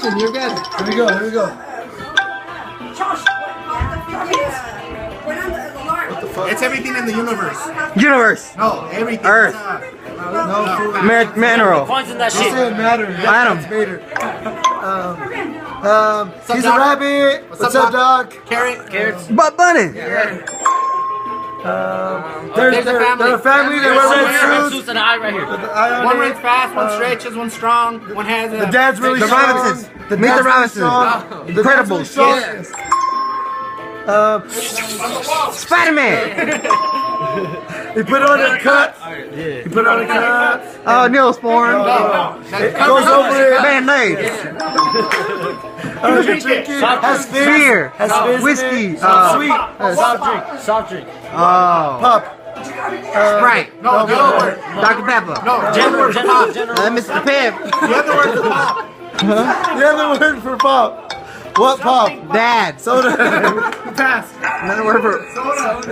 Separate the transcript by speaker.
Speaker 1: Listen, you're good.
Speaker 2: Here we go. Here we go.
Speaker 3: It's everything in the universe.
Speaker 4: Universe.
Speaker 3: No, everything.
Speaker 4: Earth.
Speaker 2: No.
Speaker 4: Mineral.
Speaker 5: Points in that
Speaker 2: This
Speaker 5: shit.
Speaker 2: didn't matter.
Speaker 4: Atom.
Speaker 2: That's Vader. He's a
Speaker 3: Doc?
Speaker 2: rabbit. What's up, Doc?
Speaker 3: Carrots.
Speaker 4: Butt bunny.
Speaker 2: They're
Speaker 3: There's a family.
Speaker 2: a family. They
Speaker 5: There's
Speaker 2: wear
Speaker 5: some
Speaker 2: red
Speaker 5: red
Speaker 2: suits.
Speaker 5: suits and an eye right here.
Speaker 2: The eye on
Speaker 3: One
Speaker 2: it.
Speaker 3: runs fast, one stretches, one strong, one has a...
Speaker 2: The dad's really
Speaker 4: The
Speaker 2: strong.
Speaker 4: Robinsons.
Speaker 2: The
Speaker 4: Meet the
Speaker 2: dad's really
Speaker 4: Robinsons.
Speaker 2: strong. The dad's
Speaker 4: Incredibles.
Speaker 2: really strong.
Speaker 3: Yes.
Speaker 4: Spider-Man.
Speaker 2: He put on a cut. He put on a cut.
Speaker 4: Oh, Neosporin.
Speaker 2: It goes over it.
Speaker 4: Band-Aid.
Speaker 2: Drink it. Has fins.
Speaker 4: Beer.
Speaker 2: Has fins in
Speaker 4: Whiskey.
Speaker 2: it. Sweet.
Speaker 5: Soft drink.
Speaker 4: Oh.
Speaker 2: Pop.
Speaker 4: Sprite.
Speaker 3: No, the other word.
Speaker 4: Dr. Pepper.
Speaker 3: No, general.
Speaker 4: Mr. Pep.
Speaker 3: The other word is pop.
Speaker 2: The other word for pop. What pop?
Speaker 4: Dad.
Speaker 2: Soda.
Speaker 3: Pass.
Speaker 4: Another word for...
Speaker 3: Soda.